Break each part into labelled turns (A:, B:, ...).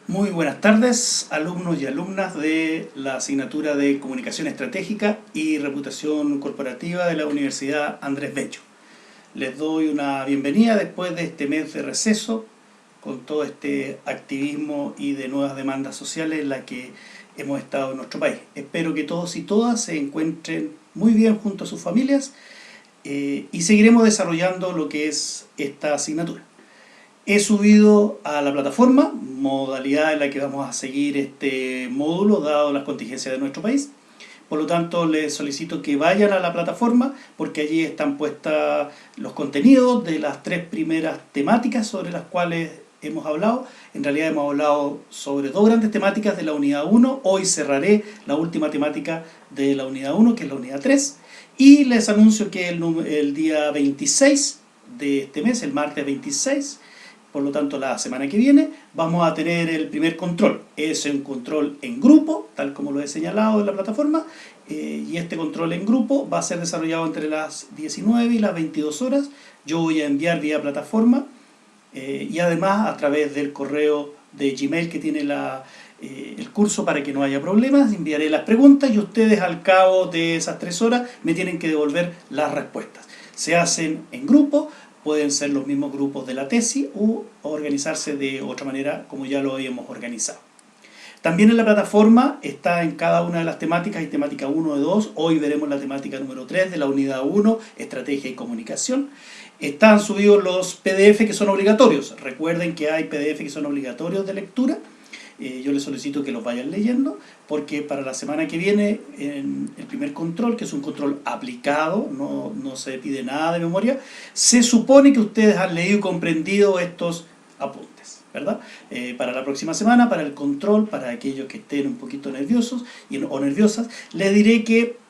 A: Muy buenas tardes, alumnos y alumnas de la asignatura de Comunicación Estratégica y Reputación Corporativa de la Universidad Andrés Bello. Les doy una bienvenida después de este mes de receso, con todo este activismo y de nuevas demandas sociales en las que hemos estado en nuestro país. Espero que todos y todas se encuentren muy bien junto a sus familias y seguiremos desarrollando lo que es esta asignatura. He subido a la plataforma, modalidad en la que vamos a seguir este módulo dado las contingencias de nuestro país. Por lo tanto, les solicito que vayan a la plataforma porque allí están puestos los contenidos de las tres primeras temáticas sobre las cuales hemos hablado. En realidad hemos hablado sobre dos grandes temáticas de la unidad 1. Hoy cerraré la última temática de la unidad 1, que es la unidad 3. Y les anuncio que el día 26 de este mes, el martes 26, por lo tanto la semana que viene, vamos a tener el primer control. Es un control en grupo, tal como lo he señalado en la plataforma, y este control en grupo va a ser desarrollado entre las 19 y las 22 horas. Yo voy a enviar vía plataforma y además a través del correo de Gmail que tiene el curso, para que no haya problemas, enviaré las preguntas y ustedes al cabo de esas 3 horas me tienen que devolver las respuestas. Se hacen en grupo. Pueden ser los mismos grupos de la tesis o organizarse de otra manera como ya lo habíamos organizado. También en la plataforma está en cada una de las temáticas, hay temática 1 de 2, hoy veremos la temática número 3 de la unidad 1, Estrategia y Comunicación. Están subidos los PDF que son obligatorios. Recuerden que hay PDF que son obligatorios de lectura. Yo les solicito que los vayan leyendo, porque para la semana que viene, en el primer control, que es un control aplicado, no se pide nada de memoria, se supone que ustedes han leído y comprendido estos apuntes, ¿verdad? Para la próxima semana, para el control, para aquellos que estén un poquito nerviosos o nerviosas, les diré que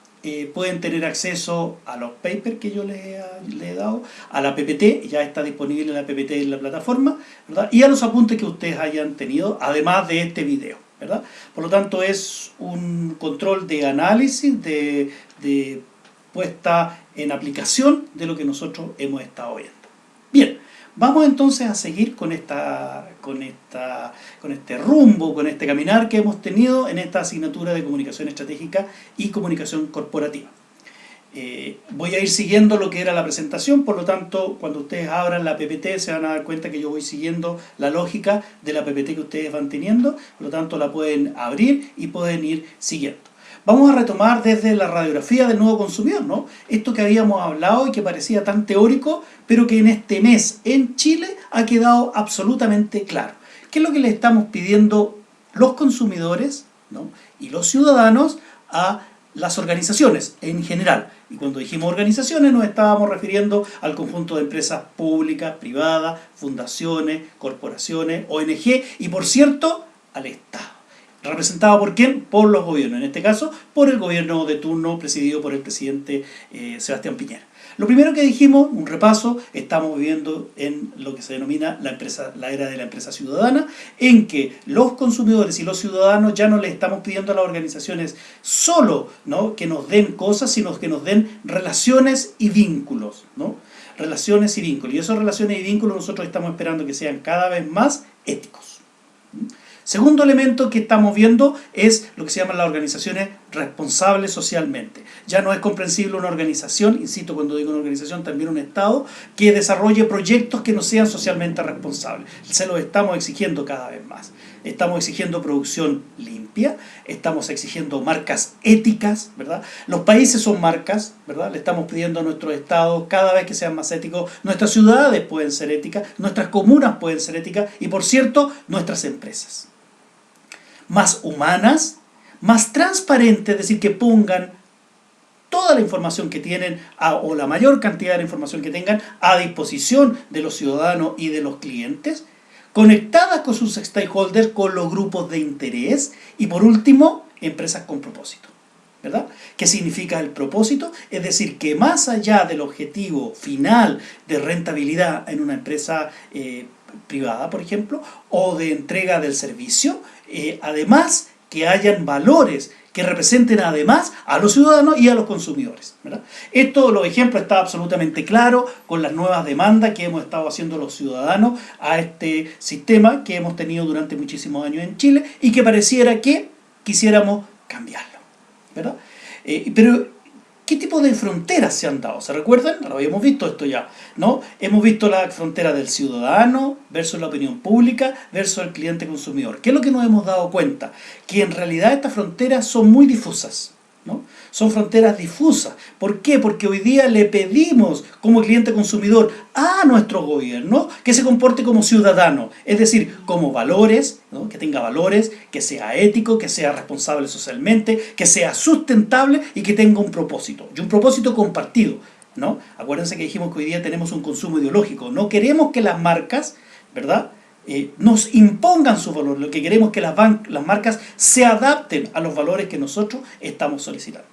A: pueden tener acceso a los papers que yo les he dado, a la PPT, ya está disponible la PPT en la plataforma, ¿verdad? Y a los apuntes que ustedes hayan tenido, además de este video, ¿verdad? Por lo tanto, es un control de análisis, de puesta en aplicación de lo que nosotros hemos estado viendo. Bien, vamos entonces a seguir con este rumbo, con este caminar que hemos tenido en esta asignatura de Comunicación Estratégica y Comunicación Corporativa. Voy a ir siguiendo lo que era la presentación, por lo tanto, cuando ustedes abran la PPT se van a dar cuenta que yo voy siguiendo la lógica de la PPT que ustedes van teniendo, por lo tanto la pueden abrir y pueden ir siguiendo. Vamos a retomar desde la radiografía del nuevo consumidor, ¿no? Esto que habíamos hablado y que parecía tan teórico, pero que en este mes en Chile ha quedado absolutamente claro. ¿Qué es lo que le estamos pidiendo los consumidores, ¿no?, y los ciudadanos a las organizaciones en general? Y cuando dijimos organizaciones nos estábamos refiriendo al conjunto de empresas públicas, privadas, fundaciones, corporaciones, ONG y, por cierto, al Estado. ¿Representado por quién? Por los gobiernos, en este caso por el gobierno de turno presidido por el presidente Sebastián Piñera. Lo primero que dijimos, un repaso, estamos viviendo en lo que se denomina la era de la empresa ciudadana, en que los consumidores y los ciudadanos ya no le estamos pidiendo a las organizaciones solo, ¿no?, que nos den cosas, sino que nos den relaciones y vínculos, ¿no? Relaciones y vínculos. Y esas relaciones y vínculos nosotros estamos esperando que sean cada vez más éticos. Segundo elemento que estamos viendo es lo que se llaman las organizaciones responsables socialmente. Ya no es comprensible una organización, insisto, cuando digo una organización, también un Estado, que desarrolle proyectos que no sean socialmente responsables. Se los estamos exigiendo cada vez más. Estamos exigiendo producción limpia, estamos exigiendo marcas éticas, ¿verdad? Los países son marcas, ¿verdad? Le estamos pidiendo a nuestros estados cada vez que sean más éticos. Nuestras ciudades pueden ser éticas, nuestras comunas pueden ser éticas y, por cierto, nuestras empresas. Más humanas, más transparentes, es decir, que pongan toda la información que tienen o la mayor cantidad de la información que tengan a disposición de los ciudadanos y de los clientes, conectadas con sus stakeholders, con los grupos de interés y, por último, empresas con propósito, ¿verdad? ¿Qué significa el propósito? Es decir, que más allá del objetivo final de rentabilidad en una empresa privada, por ejemplo, o de entrega del servicio, además que hayan valores que representen además a los ciudadanos y a los consumidores, ¿verdad? Los ejemplos están absolutamente claros con las nuevas demandas que hemos estado haciendo los ciudadanos a este sistema que hemos tenido durante muchísimos años en Chile y que pareciera que quisiéramos cambiarlo, ¿verdad? Pero ¿qué tipo de fronteras se han dado? ¿Se recuerdan? Lo habíamos visto esto ya, ¿no? Hemos visto la frontera del ciudadano versus la opinión pública versus el cliente consumidor. ¿Qué es lo que nos hemos dado cuenta? Que en realidad estas fronteras son muy difusas, ¿no? Son fronteras difusas. ¿Por qué? Porque hoy día le pedimos como cliente consumidor a nuestro gobierno que se comporte como ciudadano, es decir, como valores, ¿no? Que tenga valores, que sea ético, que sea responsable socialmente, que sea sustentable y que tenga un propósito, y un propósito compartido, ¿no? Acuérdense que dijimos que hoy día tenemos un consumo ideológico, no queremos que las marcas, ¿verdad?, nos impongan su valor, lo que queremos es que las marcas se adapten a los valores que nosotros estamos solicitando.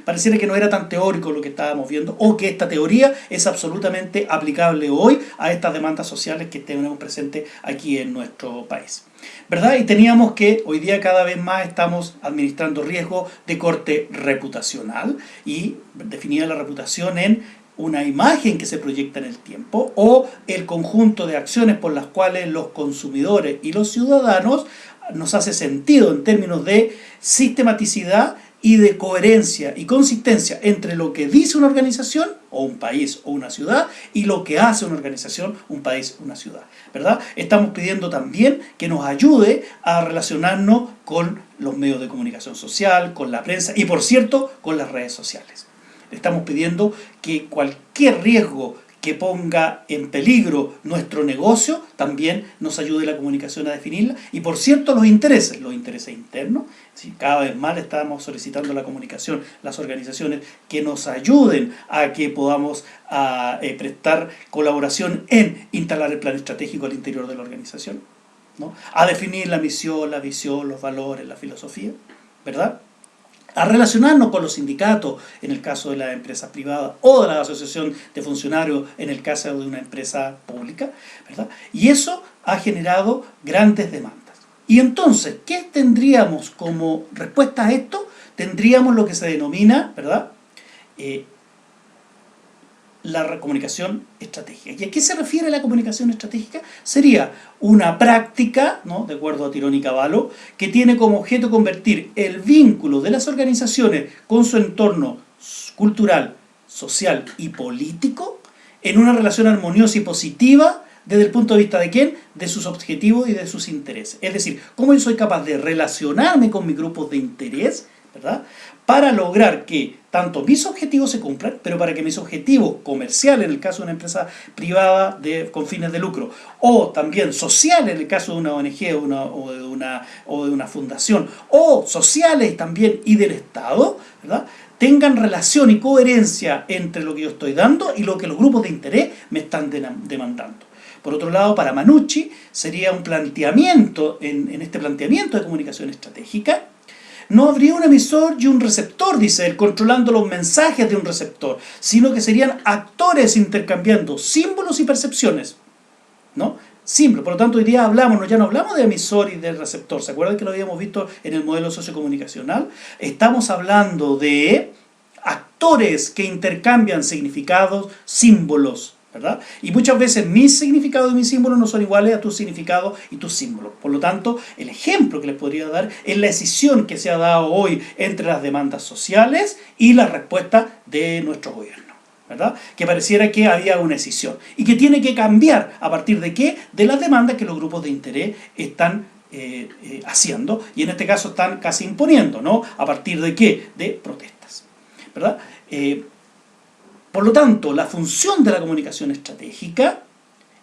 A: Pareciera que no era tan teórico lo que estábamos viendo, o que esta teoría es absolutamente aplicable hoy a estas demandas sociales que tenemos presentes aquí en nuestro país, ¿verdad? Y teníamos que hoy día cada vez más estamos administrando riesgos de corte reputacional, y definida la reputación en una imagen que se proyecta en el tiempo o el conjunto de acciones por las cuales los consumidores y los ciudadanos nos hace sentido en términos de sistematicidad y de coherencia y consistencia entre lo que dice una organización o un país o una ciudad y lo que hace una organización, un país o una ciudad, ¿verdad? Estamos pidiendo también que nos ayude a relacionarnos con los medios de comunicación social, con la prensa y, por cierto, con las redes sociales. Estamos pidiendo que cualquier riesgo que ponga en peligro nuestro negocio, también nos ayude la comunicación a definirla. Y por cierto, los intereses internos, ¿sí? Cada vez más le estamos solicitando a la comunicación, las organizaciones, que nos ayuden a que podamos prestar colaboración en instalar el plan estratégico al interior de la organización, ¿no? A definir la misión, la visión, los valores, la filosofía, ¿verdad? A relacionarnos con los sindicatos en el caso de las empresas privadas o de la asociación de funcionarios en el caso de una empresa pública, ¿verdad? Y eso ha generado grandes demandas. Y entonces, ¿qué tendríamos como respuesta a esto? Tendríamos lo que se denomina, ¿verdad?, la comunicación estratégica. ¿Y a qué se refiere la comunicación estratégica? Sería una práctica, ¿no?, de acuerdo a Tirón y Cavallo, que tiene como objeto convertir el vínculo de las organizaciones con su entorno cultural, social y político en una relación armoniosa y positiva desde el punto de vista de ¿quién? De sus objetivos y de sus intereses. Es decir, cómo yo soy capaz de relacionarme con mis grupos de interés, ¿verdad?, para lograr que tanto mis objetivos se cumplan, pero para que mis objetivos comerciales, en el caso de una empresa privada con fines de lucro, o también sociales, en el caso de una ONG o de una fundación, o sociales también y del Estado, ¿verdad?, tengan relación y coherencia entre lo que yo estoy dando y lo que los grupos de interés me están demandando. Por otro lado, para Manucci sería un planteamiento, en este planteamiento de comunicación estratégica, no habría un emisor y un receptor, dice él, controlando los mensajes de un receptor, sino que serían actores intercambiando símbolos y percepciones, ¿no? Simple. Por lo tanto, hoy día ya no hablamos de emisor y de receptor. ¿Se acuerdan que lo habíamos visto en el modelo sociocomunicacional? Estamos hablando de actores que intercambian significados, símbolos, ¿verdad? Y muchas veces mis significados y mis símbolos no son iguales a tus significados y tus símbolos. Por lo tanto, el ejemplo que les podría dar es la decisión que se ha dado hoy entre las demandas sociales y la respuesta de nuestro gobierno, ¿verdad? Que pareciera que había una decisión y que tiene que cambiar a partir de ¿qué? De las demandas que los grupos de interés están haciendo, y en este caso están casi imponiendo, ¿no? ¿A partir de qué? De protestas, ¿verdad? Por lo tanto, la función de la comunicación estratégica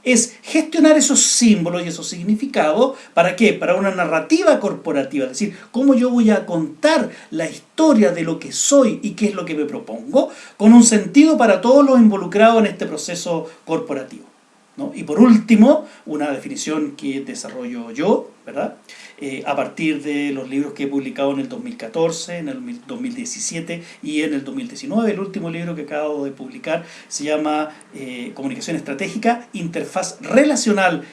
A: es gestionar esos símbolos y esos significados. ¿Para qué? Para una narrativa corporativa, es decir, cómo yo voy a contar la historia de lo que soy y qué es lo que me propongo, con un sentido para todos los involucrados en este proceso corporativo, ¿no? Y por último, una definición que desarrollo yo, ¿verdad?, a partir de los libros que he publicado en el 2014, en el 2017 y en el 2019. El último libro que acabo de publicar se llama Comunicación Estratégica, Interfaz Relacional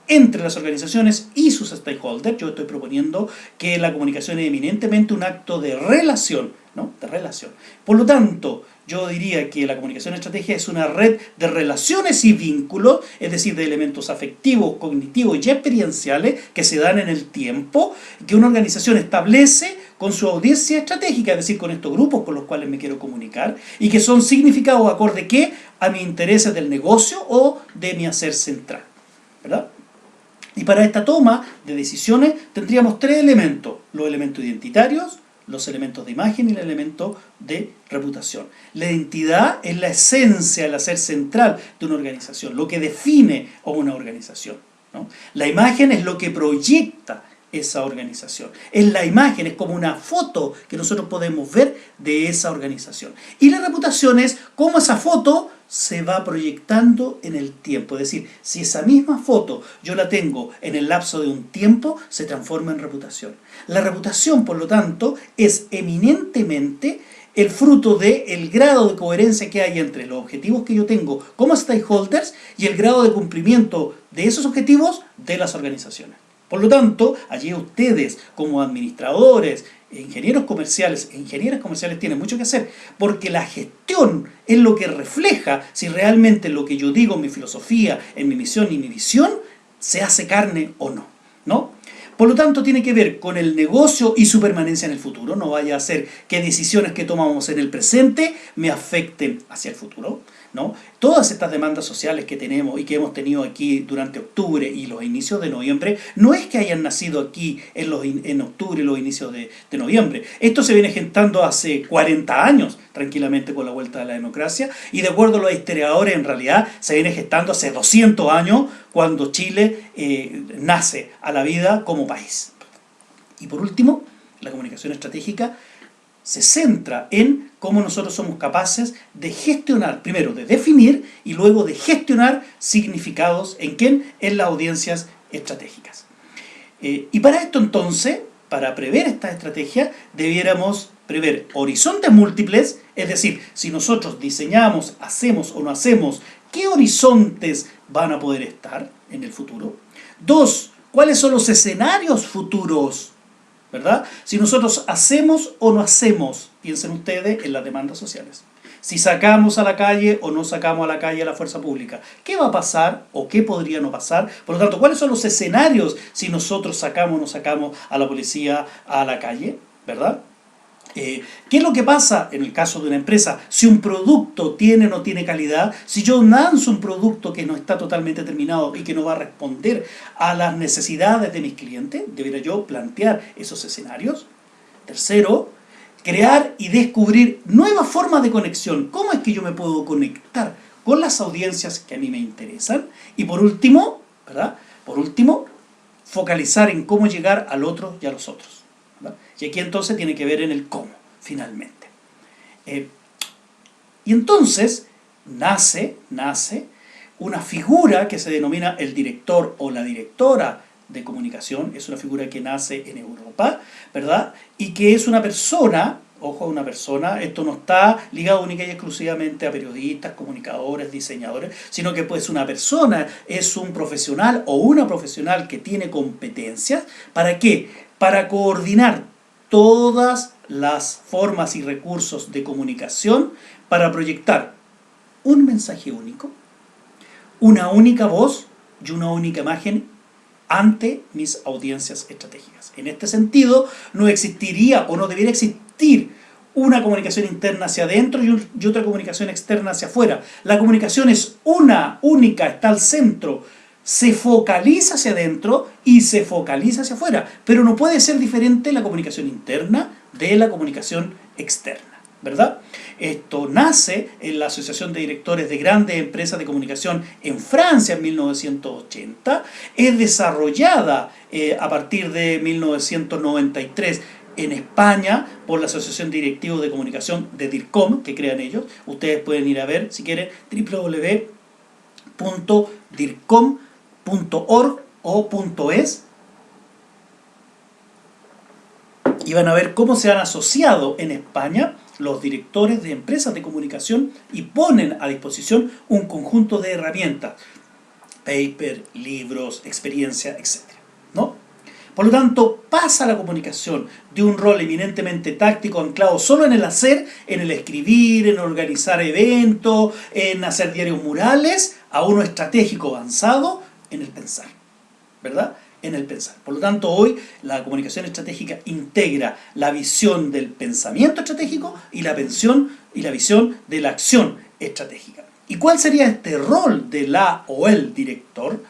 A: entre las organizaciones y sus stakeholders. Yo estoy proponiendo que la comunicación es eminentemente un acto de relación, ¿no? De relación. Por lo tanto, yo diría que la comunicación estratégica es una red de relaciones y vínculos, es decir, de elementos afectivos, cognitivos y experienciales que se dan en el tiempo, que una organización establece con su audiencia estratégica, es decir, con estos grupos con los cuales me quiero comunicar, y que son significados acorde ¿qué? A mis intereses del negocio o de mi hacer central, ¿verdad? Y para esta toma de decisiones tendríamos tres elementos: los elementos identitarios, los elementos de imagen y el elemento de reputación. La identidad es la esencia, el hacer central de una organización, lo que define a una organización, ¿no? La imagen es lo que proyecta esa organización. Es la imagen, es como una foto que nosotros podemos ver de esa organización. Y la reputación es cómo esa foto se va proyectando en el tiempo. Es decir, si esa misma foto yo la tengo en el lapso de un tiempo, se transforma en reputación. La reputación, por lo tanto, es eminentemente el fruto del grado de coherencia que hay entre los objetivos que yo tengo como stakeholders y el grado de cumplimiento de esos objetivos de las organizaciones. Por lo tanto, allí ustedes como administradores, ingenieros comerciales e ingenieras comerciales tienen mucho que hacer, porque la gestión es lo que refleja si realmente lo que yo digo en mi filosofía, en mi misión y mi visión se hace carne o no, ¿no? Por lo tanto, tiene que ver con el negocio y su permanencia en el futuro. No vaya a ser que decisiones que tomamos en el presente me afecten hacia el futuro, ¿no? Todas estas demandas sociales que tenemos y que hemos tenido aquí durante octubre y los inicios de noviembre, no es que hayan nacido aquí en octubre y los inicios de noviembre. Esto se viene gestando hace 40 años, tranquilamente, con la vuelta de la democracia, y de acuerdo a los historiadores, en realidad se viene gestando hace 200 años, cuando Chile nace a la vida como país. Y por último, la comunicación estratégica se centra en cómo nosotros somos capaces de gestionar, primero de definir y luego de gestionar significados en quién, en las audiencias estratégicas. Y para esto entonces, para prever esta estrategia, debiéramos prever horizontes múltiples, es decir, si nosotros diseñamos, hacemos o no hacemos, ¿qué horizontes van a poder estar en el futuro? Dos, ¿cuáles son los escenarios futuros? ¿Verdad? Si nosotros hacemos o no hacemos, piensen ustedes en las demandas sociales. Si sacamos a la calle o no sacamos a la calle a la fuerza pública, ¿qué va a pasar o qué podría no pasar? Por lo tanto, ¿cuáles son los escenarios si nosotros sacamos o no sacamos a la policía a la calle? ¿Verdad? ¿Qué es lo que pasa en el caso de una empresa? Si un producto tiene o no tiene calidad, si yo lanzo un producto que no está totalmente terminado y que no va a responder a las necesidades de mis clientes, debería yo plantear esos escenarios. Tercero, crear y descubrir nuevas formas de conexión. ¿Cómo es que yo me puedo conectar con las audiencias que a mí me interesan? Y por último, ¿verdad? Por último, focalizar en cómo llegar al otro y a los otros, ¿verdad? Y aquí entonces tiene que ver en el cómo, finalmente. Y entonces nace una figura que se denomina el director o la directora de comunicación. Es una figura que nace en Europa, ¿verdad? Y que es una persona, ojo, una persona, esto no está ligado única y exclusivamente a periodistas, comunicadores, diseñadores, sino que pues una persona es un profesional o una profesional que tiene competencias. ¿Para qué? Para coordinar todas las formas y recursos de comunicación para proyectar un mensaje único, una única voz y una única imagen ante mis audiencias estratégicas. En este sentido, no existiría o no debiera existir una comunicación interna hacia adentro y otra comunicación externa hacia afuera. La comunicación es una, única, está al centro, se focaliza hacia adentro y se focaliza hacia afuera, pero no puede ser diferente la comunicación interna de la comunicación externa, ¿verdad? Esto nace en la Asociación de Directores de Grandes Empresas de Comunicación en Francia en 1980, es desarrollada a partir de 1993 en España por la Asociación de Directivos de Comunicación de DIRCOM, que crean ellos. Ustedes pueden ir a ver, si quieren, www.dircom.org o .es, y van a ver cómo se han asociado en España los directores de empresas de comunicación y ponen a disposición un conjunto de herramientas paper, libros, experiencia, etc., ¿no? Por lo tanto, pasa la comunicación de un rol eminentemente táctico anclado solo en el hacer, en el escribir, en organizar eventos, en hacer diarios murales, a uno estratégico avanzado en el pensar, ¿verdad? En el pensar. Por lo tanto, hoy la comunicación estratégica integra la visión del pensamiento estratégico y la visión de la acción estratégica. ¿Y cuál sería este rol de la o el director?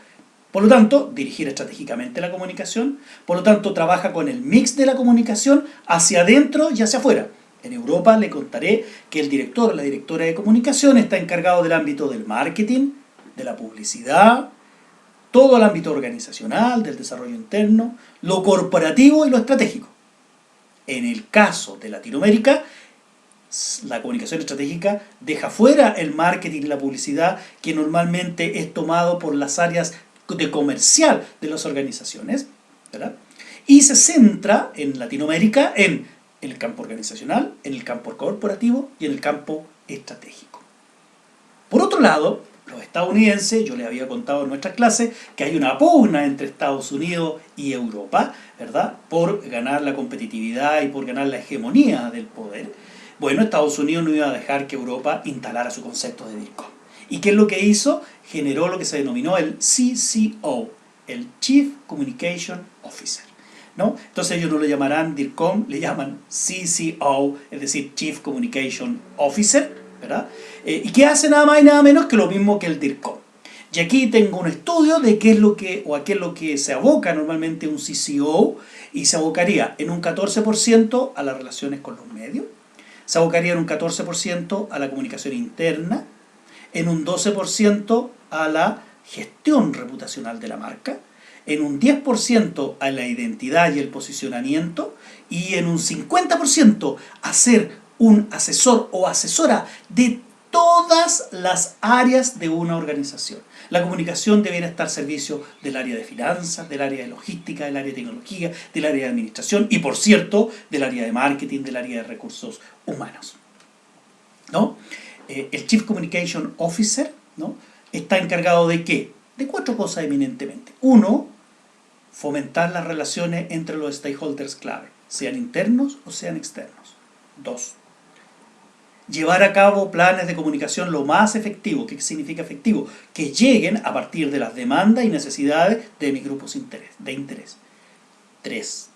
A: Por lo tanto, dirigir estratégicamente la comunicación, por lo tanto, trabaja con el mix de la comunicación hacia adentro y hacia afuera. En Europa le contaré que el director o la directora de comunicación está encargado del ámbito del marketing, de la publicidad, todo el ámbito organizacional, del desarrollo interno, lo corporativo y lo estratégico. En el caso de Latinoamérica, la comunicación estratégica deja fuera el marketing y la publicidad, que normalmente es tomado por las áreas de comercial de las organizaciones, ¿verdad? Y se centra en Latinoamérica en el campo organizacional, en el campo corporativo y en el campo estratégico. Por otro lado, los estadounidenses, yo les había contado en nuestras clases que hay una pugna entre Estados Unidos y Europa, ¿verdad?, por ganar la competitividad y por ganar la hegemonía del poder. Bueno, Estados Unidos no iba a dejar que Europa instalara su concepto de DIRCOM. ¿Y qué es lo que hizo? Generó lo que se denominó el CCO, el Chief Communication Officer, ¿no? Entonces ellos no lo llamarán DIRCOM, le llaman CCO, es decir, Chief Communication Officer, ¿verdad? ¿Y qué hace nada más y nada menos que lo mismo que el DIRCOM? Y aquí tengo un estudio de qué es lo que, o a qué es lo que se aboca normalmente un CCO, y se abocaría en un 14% a las relaciones con los medios, se abocaría en un 14% a la comunicación interna, en un 12% a la gestión reputacional de la marca, en un 10% a la identidad y el posicionamiento, y en un 50% a ser un asesor o asesora de todas las áreas de una organización. La comunicación debería estar al servicio del área de finanzas, del área de logística, del área de tecnología, del área de administración y, por cierto, del área de marketing, del área de recursos humanos, ¿no? El Chief Communication Officer, ¿no?, está encargado ¿de qué? De 4 cosas eminentemente. 1, fomentar las relaciones entre los stakeholders clave, sean internos o sean externos. 2, llevar a cabo planes de comunicación lo más efectivo. ¿Qué significa efectivo? Que lleguen a partir de las demandas y necesidades de mis grupos de interés. 3,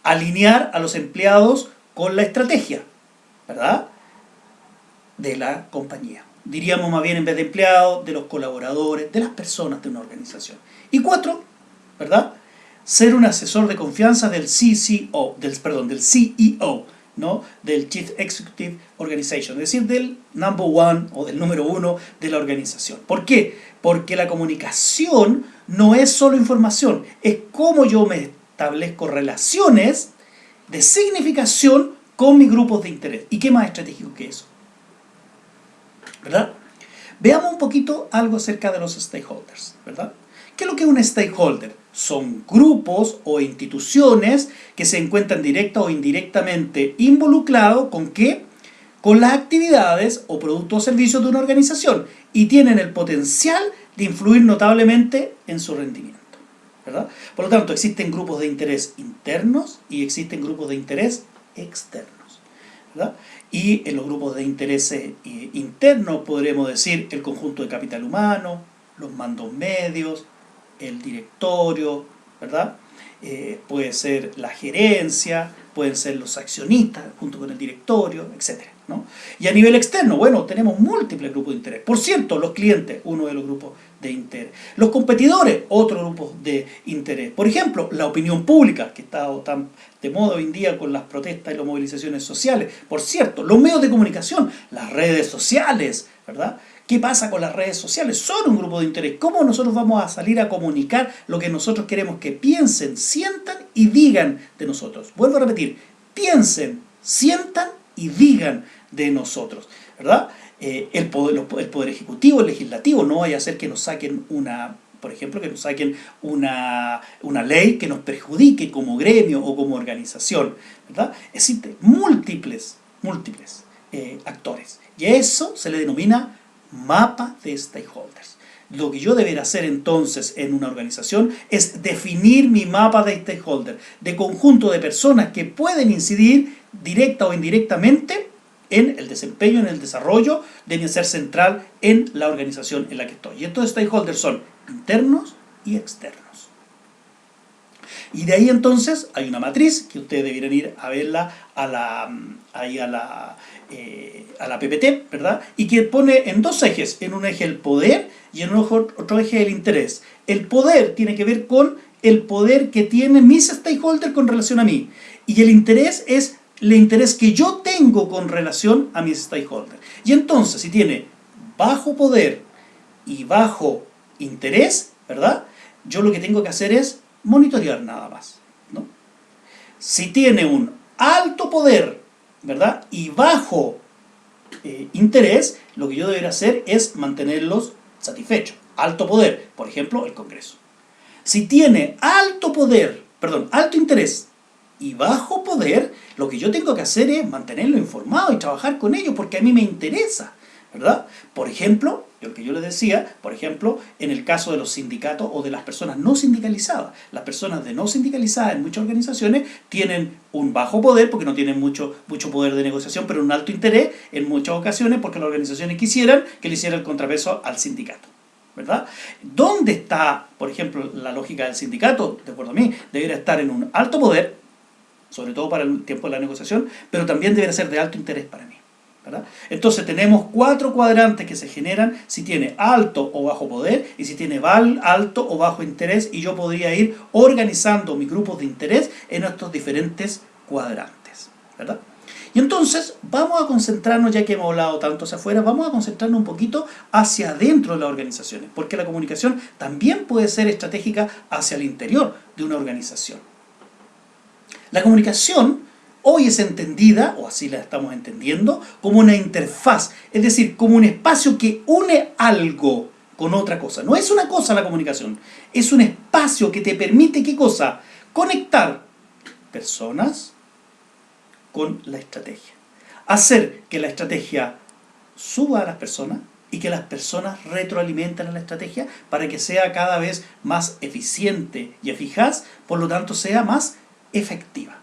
A: alinear a los empleados con la estrategia, ¿verdad?, de la compañía. Diríamos más bien, en vez de empleados, de los colaboradores, de las personas de una organización. Y 4, ¿verdad?, ser un asesor de confianza del CEO, ¿no?, del Chief Executive Organization, es decir, del number one o del número 1 de la organización. ¿Por qué? Porque la comunicación no es solo información, es cómo yo me establezco relaciones de significación con mis grupos de interés. ¿Y qué más estratégico que eso?, ¿verdad? Veamos un poquito algo acerca de los stakeholders, ¿verdad? ¿Qué es lo que es un stakeholder? Son grupos o instituciones que se encuentran directa o indirectamente involucrados ¿con qué? Con las actividades o productos o servicios de una organización y tienen el potencial de influir notablemente en su rendimiento, ¿verdad? Por lo tanto, existen grupos de interés internos y existen grupos de interés externos, ¿verdad? Y en los grupos de interés internos podremos decir el conjunto de capital humano, los mandos medios, el directorio, ¿verdad? Puede ser la gerencia, pueden ser los accionistas junto con el directorio, etc., ¿no? Y a nivel externo, bueno, tenemos múltiples grupos de interés. Por cierto, los clientes, uno de los grupos de interés. Los competidores, otro grupo de interés. Por ejemplo, la opinión pública, que está tan de moda hoy en día con las protestas y las movilizaciones sociales. Por cierto, los medios de comunicación, las redes sociales, ¿verdad? ¿Qué pasa con las redes sociales? Son un grupo de interés. ¿Cómo nosotros vamos a salir a comunicar lo que nosotros queremos que piensen, sientan y digan de nosotros? Vuelvo a repetir, piensen, sientan y digan de nosotros, ¿verdad? El poder ejecutivo, el legislativo, no vaya a ser que nos saquen por ejemplo, que nos saquen una ley que nos perjudique como gremio o como organización, ¿verdad? Existen múltiples actores y a eso se le denomina mapa de stakeholders. Lo que yo debería hacer entonces en una organización es definir mi mapa de stakeholder, de conjunto de personas que pueden incidir directa o indirectamente en el desempeño, en el desarrollo de mi ser central en la organización en la que estoy. Y estos stakeholders son internos y externos. Y de ahí entonces hay una matriz que ustedes deberían ir a verla a la PPT, ¿verdad? Y que pone en dos ejes, en un eje el poder y en otro eje el interés. El poder tiene que ver con el poder que tienen mis stakeholders con relación a mí. Y el interés es el interés que yo tengo con relación a mis stakeholders. Y entonces, si tiene bajo poder y bajo interés, ¿verdad? Yo lo que tengo que hacer es monitorear nada más, ¿no? Si tiene un alto poder, ¿verdad? Y bajo interés, lo que yo debería hacer es mantenerlos satisfechos. Alto poder, por ejemplo, el Congreso. Si tiene alto interés y bajo poder, lo que yo tengo que hacer es mantenerlo informado y trabajar con ellos porque a mí me interesa, ¿verdad? Por ejemplo, lo que yo les decía, por ejemplo, en el caso de los sindicatos o de las personas no sindicalizadas. Las personas de no sindicalizadas en muchas organizaciones tienen un bajo poder porque no tienen mucho poder de negociación, pero un alto interés en muchas ocasiones porque las organizaciones quisieran que le hiciera el contrapeso al sindicato, ¿verdad? ¿Dónde está, por ejemplo, la lógica del sindicato? De acuerdo a mí, debería estar en un alto poder, sobre todo para el tiempo de la negociación, pero también debería ser de alto interés para mí, ¿verdad? Entonces tenemos 4 cuadrantes que se generan si tiene alto o bajo poder y si tiene alto o bajo interés, y yo podría ir organizando mis grupos de interés en estos diferentes cuadrantes, ¿verdad? Y entonces vamos a concentrarnos, ya que hemos hablado tanto hacia afuera, vamos a concentrarnos un poquito hacia adentro de las organizaciones, porque la comunicación también puede ser estratégica hacia el interior de una organización. La comunicación hoy es entendida, o así la estamos entendiendo, como una interfaz, es decir, como un espacio que une algo con otra cosa. No es una cosa la comunicación, es un espacio que te permite, ¿qué cosa? Conectar personas con la estrategia. Hacer que la estrategia suba a las personas y que las personas retroalimenten a la estrategia para que sea cada vez más eficiente y eficaz, por lo tanto sea más efectiva.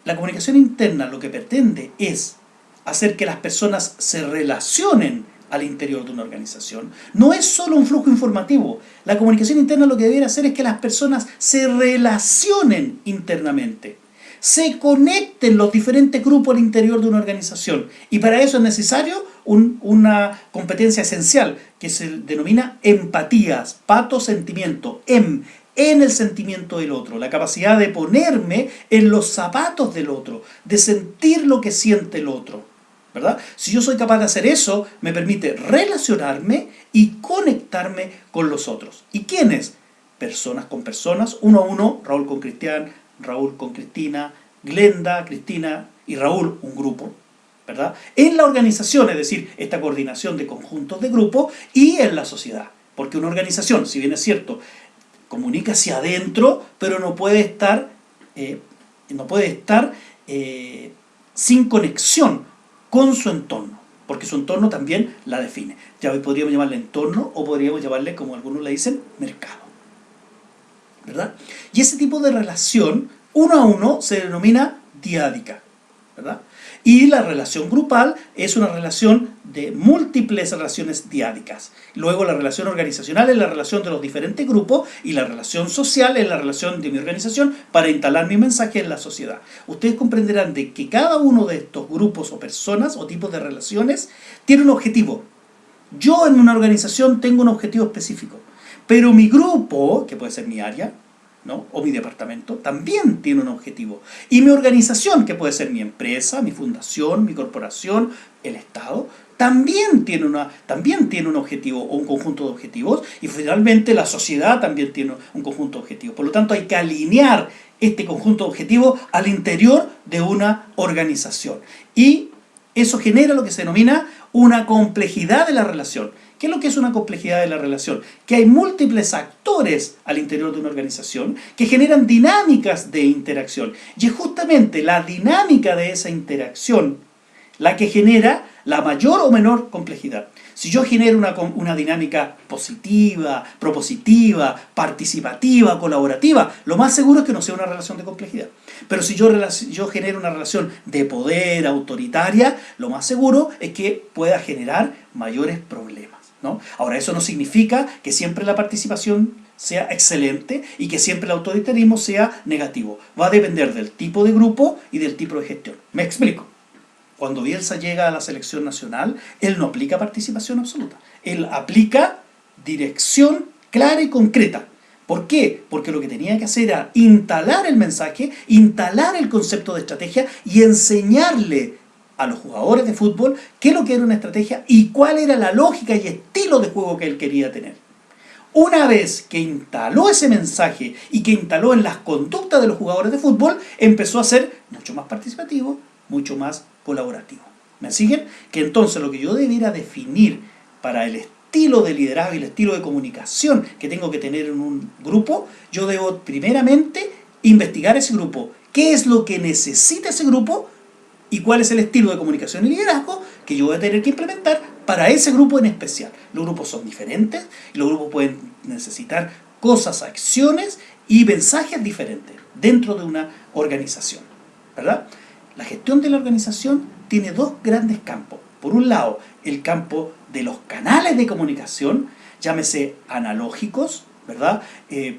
A: La comunicación interna lo que pretende es hacer que las personas se relacionen al interior de una organización. No es solo un flujo informativo. La comunicación interna lo que debería hacer es que las personas se relacionen internamente, se conecten los diferentes grupos al interior de una organización. Y para eso es necesario una competencia esencial que se denomina empatías, sentimiento, en el sentimiento del otro, la capacidad de ponerme en los zapatos del otro, de sentir lo que siente el otro, ¿verdad? Si yo soy capaz de hacer eso, me permite relacionarme y conectarme con los otros. ¿Y quiénes? Personas con personas, uno a uno, Raúl con Cristian, Raúl con Cristina, Glenda, Cristina y Raúl, un grupo, ¿verdad? En la organización, es decir, esta coordinación de conjuntos de grupos, y en la sociedad, porque una organización, si bien es cierto, comunica hacia adentro, pero no puede estar sin conexión con su entorno, porque su entorno también la define. Ya podríamos llamarle entorno o podríamos llamarle, como algunos le dicen, mercado, ¿verdad? Y ese tipo de relación, uno a uno, se denomina diádica, ¿verdad? Y la relación grupal es una relación de múltiples relaciones diádicas. Luego la relación organizacional es la relación de los diferentes grupos, y la relación social es la relación de mi organización para instalar mi mensaje en la sociedad. Ustedes comprenderán de que cada uno de estos grupos o personas o tipos de relaciones tiene un objetivo. Yo en una organización tengo un objetivo específico, pero mi grupo, que puede ser mi área, ¿no?, o mi departamento, también tiene un objetivo. Y mi organización, que puede ser mi empresa, mi fundación, mi corporación, el Estado, también tiene un objetivo o un conjunto de objetivos. Y finalmente la sociedad también tiene un conjunto de objetivos. Por lo tanto, hay que alinear este conjunto de objetivos al interior de una organización. Y eso genera lo que se denomina una complejidad de la relación. ¿Qué es lo que es una complejidad de la relación? Que hay múltiples actores al interior de una organización que generan dinámicas de interacción. Y es justamente la dinámica de esa interacción la que genera la mayor o menor complejidad. Si yo genero una dinámica positiva, propositiva, participativa, colaborativa, lo más seguro es que no sea una relación de complejidad. Pero si yo genero una relación de poder, autoritaria, lo más seguro es que pueda generar mayores problemas, ¿no? Ahora, eso no significa que siempre la participación sea excelente y que siempre el autoritarismo sea negativo. Va a depender del tipo de grupo y del tipo de gestión. Me explico. Cuando Bielsa llega a la selección nacional, él no aplica participación absoluta. Él aplica dirección clara y concreta. ¿Por qué? Porque lo que tenía que hacer era instalar el mensaje, instalar el concepto de estrategia y enseñarle a los jugadores de fútbol qué es lo que era una estrategia y cuál era la lógica y estilo de juego que él quería tener. Una vez que instaló ese mensaje y que instaló en las conductas de los jugadores de fútbol, empezó a ser mucho más participativo, mucho más colaborativo. ¿Me siguen? Que entonces lo que yo debiera definir para el estilo de liderazgo y el estilo de comunicación que tengo que tener en un grupo, yo debo primeramente investigar ese grupo. ¿Qué es lo que necesita ese grupo? Y cuál es el estilo de comunicación y liderazgo que yo voy a tener que implementar para ese grupo en especial. Los grupos son diferentes y los grupos pueden necesitar cosas, acciones y mensajes diferentes dentro de una organización, ¿verdad? La gestión de la organización tiene dos grandes campos. Por un lado, el campo de los canales de comunicación, llámese analógicos, ¿verdad?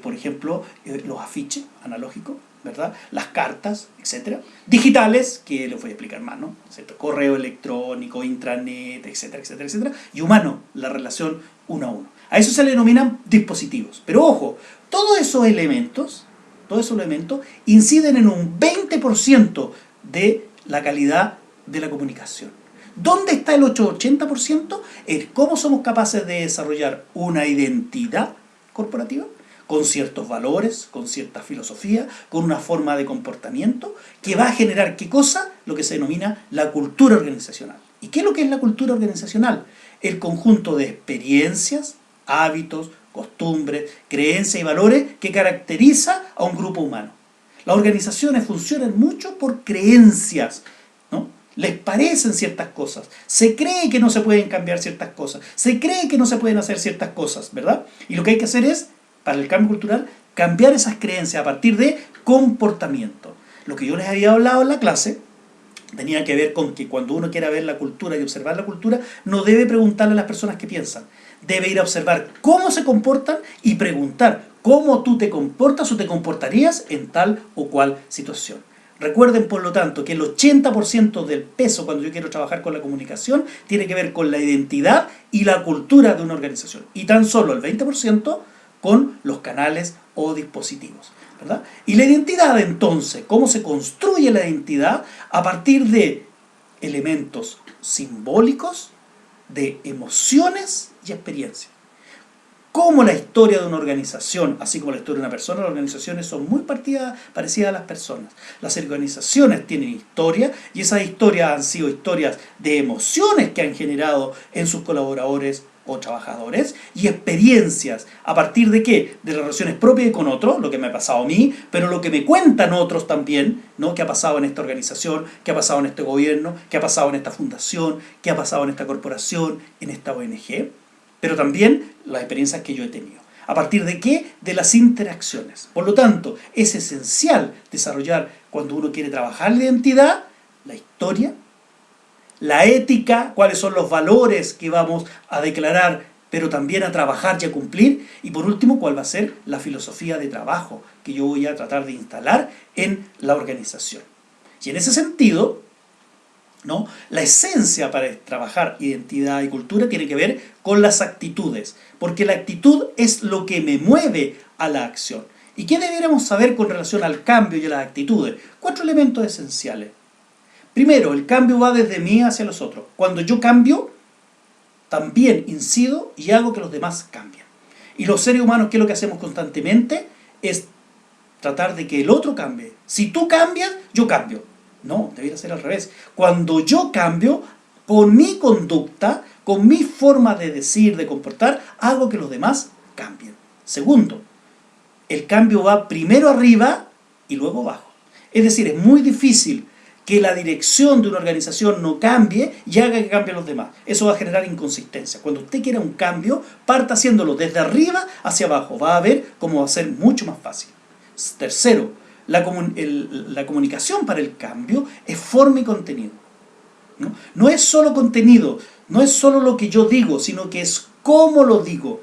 A: Por ejemplo, los afiches analógicos, ¿verdad? Las cartas, etcétera. Digitales, que les voy a explicar más, ¿no? ¿Cierto? Correo electrónico, intranet, etcétera, etcétera, etcétera. Y humano, la relación uno a uno. A eso se le denominan dispositivos. Pero ojo, todos esos elementos inciden en un 20% de la calidad de la comunicación. ¿Dónde está el 80%? En cómo somos capaces de desarrollar una identidad corporativa con ciertos valores, con cierta filosofía, con una forma de comportamiento que va a generar, ¿qué cosa? Lo que se denomina la cultura organizacional. ¿Y qué es lo que es la cultura organizacional? El conjunto de experiencias, hábitos, costumbres, creencias y valores que caracteriza a un grupo humano. Las organizaciones funcionan mucho por creencias, ¿no? Les parecen ciertas cosas, se cree que no se pueden cambiar ciertas cosas, se cree que no se pueden hacer ciertas cosas, ¿verdad? Y lo que hay que hacer es, para el cambio cultural, cambiar esas creencias a partir de comportamiento. Lo que yo les había hablado en la clase tenía que ver con que cuando uno quiera ver la cultura y observar la cultura, no debe preguntarle a las personas qué piensan. Debe ir a observar cómo se comportan y preguntar cómo tú te comportas o te comportarías en tal o cual situación. Recuerden, por lo tanto, que el 80% del peso cuando yo quiero trabajar con la comunicación tiene que ver con la identidad y la cultura de una organización. Y tan solo el 20% con los canales o dispositivos, ¿verdad? Y la identidad, entonces, ¿cómo se construye la identidad? A partir de elementos simbólicos, de emociones y experiencias. Como la historia de una organización, así como la historia de una persona, las organizaciones son muy parecidas a las personas. Las organizaciones tienen historia y esas historias han sido historias de emociones que han generado en sus colaboradores o trabajadores y experiencias. ¿A partir de qué? De relaciones propias con otros, lo que me ha pasado a mí, pero lo que me cuentan otros también, ¿no? ¿Qué ha pasado en esta organización? ¿Qué ha pasado en este gobierno? ¿Qué ha pasado en esta fundación? ¿Qué ha pasado en esta corporación? ¿En esta ONG? Pero también las experiencias que yo he tenido. ¿A partir de qué? De las interacciones. Por lo tanto, es esencial desarrollar, cuando uno quiere trabajar la identidad, la historia, la ética, cuáles son los valores que vamos a declarar, pero también a trabajar y a cumplir. Y por último, cuál va a ser la filosofía de trabajo que yo voy a tratar de instalar en la organización. Y en ese sentido, ¿no? La esencia para trabajar identidad y cultura tiene que ver con las actitudes, porque la actitud es lo que me mueve a la acción. ¿Y qué deberíamos saber con relación al cambio y a las actitudes? 4 elementos esenciales. Primero, el cambio va desde mí hacia los otros. Cuando yo cambio, también incido y hago que los demás cambien. Y los seres humanos, ¿qué es lo que hacemos constantemente? Es tratar de que el otro cambie. Si tú cambias, yo cambio. No, debería ser al revés. Cuando yo cambio, con mi conducta, con mi forma de decir, de comportar, hago que los demás cambien. Segundo, el cambio va primero arriba y luego abajo. Es decir, es muy difícil que la dirección de una organización no cambie y haga que cambien los demás. Eso va a generar inconsistencia. Cuando usted quiera un cambio, parta haciéndolo desde arriba hacia abajo. Va a ver cómo va a ser mucho más fácil. Tercero, la comunicación para el cambio es forma y contenido. No es solo contenido, no es solo lo que yo digo, sino que es cómo lo digo.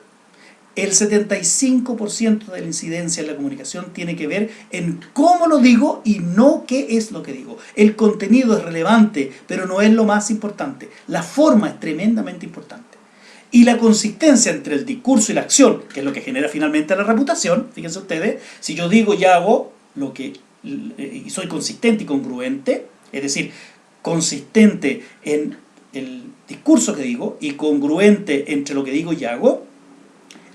A: El 75% de la incidencia en la comunicación tiene que ver en cómo lo digo y no qué es lo que digo. El contenido es relevante, pero no es lo más importante. La forma es tremendamente importante. Y la consistencia entre el discurso y la acción, que es lo que genera finalmente la reputación, fíjense ustedes, si yo digo y hago lo que y soy consistente y congruente, es decir, consistente en el discurso que digo y congruente entre lo que digo y hago,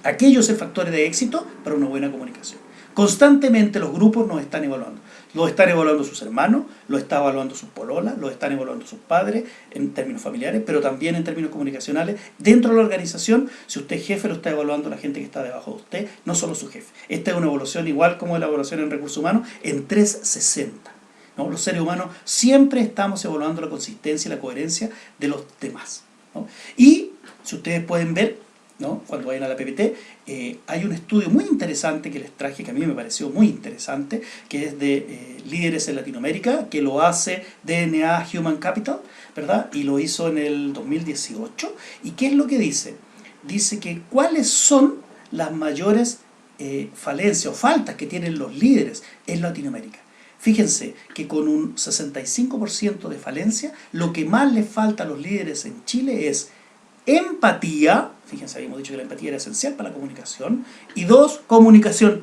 A: aquello es el factor de éxito para una buena comunicación. Constantemente los grupos nos están evaluando. Lo están evaluando sus hermanos, lo están evaluando sus pololas, lo están evaluando sus padres en términos familiares, pero también en términos comunicacionales. Dentro de la organización, si usted es jefe, lo está evaluando la gente que está debajo de usted, no solo su jefe. Esta es una evaluación igual como la evaluación en recursos humanos en 360. ¿No? Los seres humanos siempre estamos evaluando la consistencia y la coherencia de los demás. ¿No? Y si ustedes pueden ver, ¿no? Cuando vayan a la PPT, hay un estudio muy interesante que les traje, que a mí me pareció muy interesante, que es de líderes en Latinoamérica, que lo hace DNA Human Capital, ¿verdad? Y lo hizo en el 2018. ¿Y qué es lo que dice? Dice que cuáles son las mayores falencias o faltas que tienen los líderes en Latinoamérica. Fíjense que con un 65% de falencia, lo que más les falta a los líderes en Chile es empatía. Fíjense, habíamos dicho que la empatía era esencial para la comunicación. Y 2, comunicación.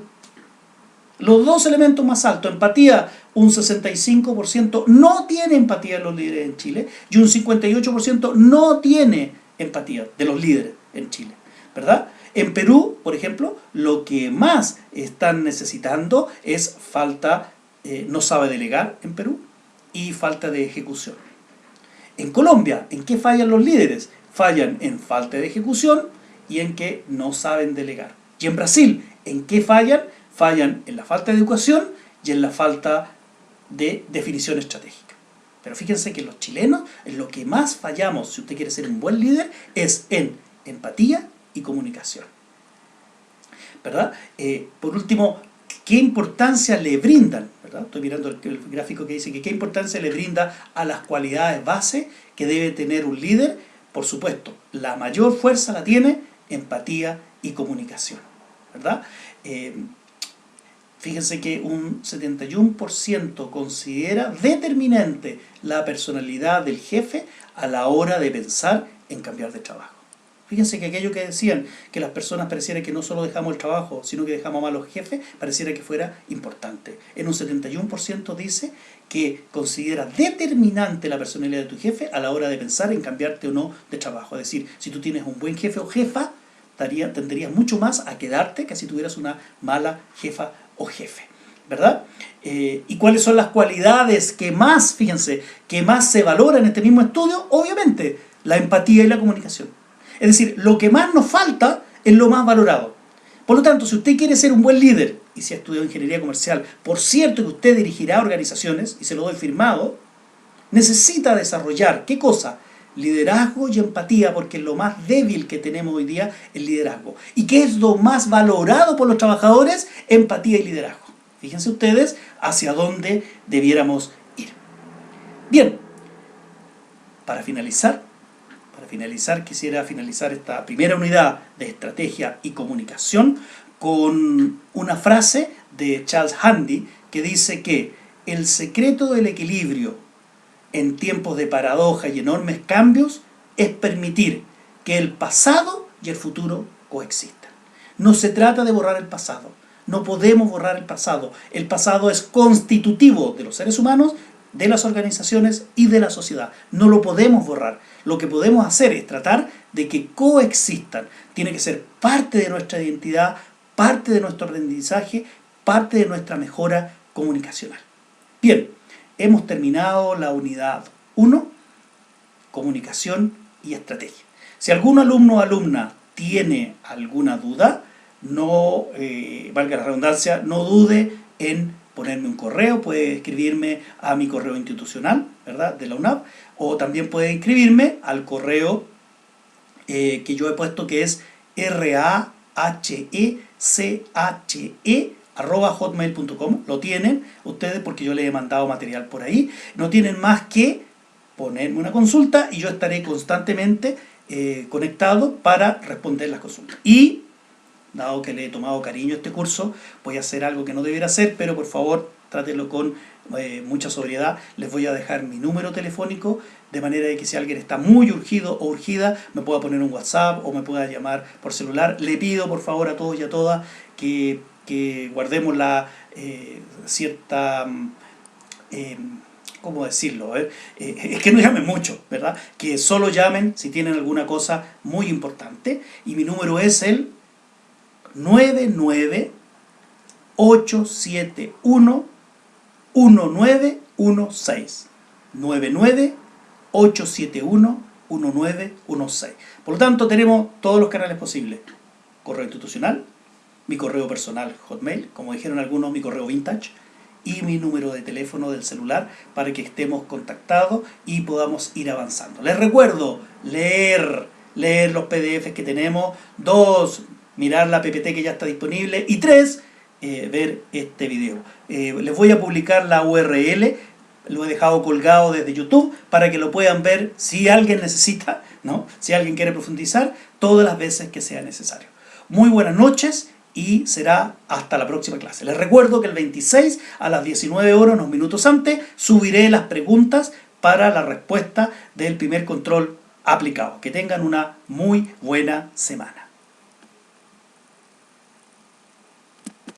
A: Los dos elementos más altos. Empatía, un 65% no tiene empatía de los líderes en Chile y un 58% no tiene empatía de los líderes en Chile, ¿verdad? En Perú, por ejemplo, lo que más están necesitando es no sabe delegar en Perú y falta de ejecución. En Colombia, ¿en qué fallan los líderes? Fallan en falta de ejecución y en que no saben delegar. Y en Brasil, ¿en qué fallan? Fallan en la falta de educación y en la falta de definición estratégica. Pero fíjense que los chilenos, en lo que más fallamos, si usted quiere ser un buen líder, es en empatía y comunicación. ¿Verdad? Por último, ¿qué importancia le brindan? ¿Verdad? Estoy mirando el gráfico que dice que qué importancia le brinda a las cualidades base que debe tener un líder. Por supuesto, la mayor fuerza la tiene empatía y comunicación, ¿verdad? Fíjense que un 71% considera determinante la personalidad del jefe a la hora de pensar en cambiar de trabajo. Fíjense que aquello que decían, que las personas pareciera que no solo dejamos el trabajo, sino que dejamos a malos jefes, pareciera que fuera importante. En un 71% dice que considera determinante la personalidad de tu jefe a la hora de pensar en cambiarte o no de trabajo. Es decir, si tú tienes un buen jefe o jefa, tenderías mucho más a quedarte que si tuvieras una mala jefa o jefe, ¿verdad? ¿Y cuáles son las cualidades que más, fíjense, que más se valora en este mismo estudio? Obviamente, la empatía y la comunicación. Es decir, lo que más nos falta es lo más valorado. Por lo tanto, si usted quiere ser un buen líder, y si ha estudiado ingeniería comercial, por cierto que usted dirigirá organizaciones, y se lo doy firmado, necesita desarrollar, ¿qué cosa? Liderazgo y empatía, porque lo más débil que tenemos hoy día es el liderazgo. ¿Y qué es lo más valorado por los trabajadores? Empatía y liderazgo. Fíjense ustedes hacia dónde debiéramos ir. Bien, para finalizar, quisiera finalizar esta primera unidad de estrategia y comunicación con una frase de Charles Handy que dice que el secreto del equilibrio en tiempos de paradoja y enormes cambios es permitir que el pasado y el futuro coexistan. No se trata de borrar el pasado, no podemos borrar el pasado. El pasado es constitutivo de los seres humanos, de las organizaciones y de la sociedad. No lo podemos borrar. Lo que podemos hacer es tratar de que coexistan. Tiene que ser parte de nuestra identidad, parte de nuestro aprendizaje, parte de nuestra mejora comunicacional. Bien, hemos terminado la unidad 1, comunicación y estrategia. Si algún alumno o alumna tiene alguna duda, no, valga la redundancia, no dude en ponerme un correo, puede escribirme a mi correo institucional, ¿verdad?, de la UNAV, o también puede inscribirme al correo que yo he puesto, que es raheche@hotmail.com. Lo tienen ustedes porque yo les he mandado material por ahí. No tienen más que ponerme una consulta y yo estaré constantemente conectado para responder las consultas. Y dado que le he tomado cariño a este curso, voy a hacer algo que no debiera hacer, pero por favor trátenlo con mucha sobriedad. Les voy a dejar mi número telefónico, de manera de que si alguien está muy urgido o urgida, me pueda poner un WhatsApp o me pueda llamar por celular. Le pido por favor a todos y a todas que guardemos la cierta... ¿cómo decirlo? Es que no llamen mucho, ¿verdad? Que solo llamen si tienen alguna cosa muy importante. Y mi número es el 998711916. 998711916. Por lo tanto, tenemos todos los canales posibles. Correo institucional, mi correo personal Hotmail, como dijeron algunos, mi correo vintage, y mi número de teléfono del celular para que estemos contactados y podamos ir avanzando. Les recuerdo leer los PDFs que tenemos. 2, mirar la PPT que ya está disponible. Y 3, ver este video. Les voy a publicar la URL, lo he dejado colgado desde YouTube para que lo puedan ver si alguien necesita, ¿no?, si alguien quiere profundizar, todas las veces que sea necesario. Muy buenas noches y será hasta la próxima clase. Les recuerdo que el 26 a las 19 horas, unos minutos antes, subiré las preguntas para la respuesta del primer control aplicado. Que tengan una muy buena semana.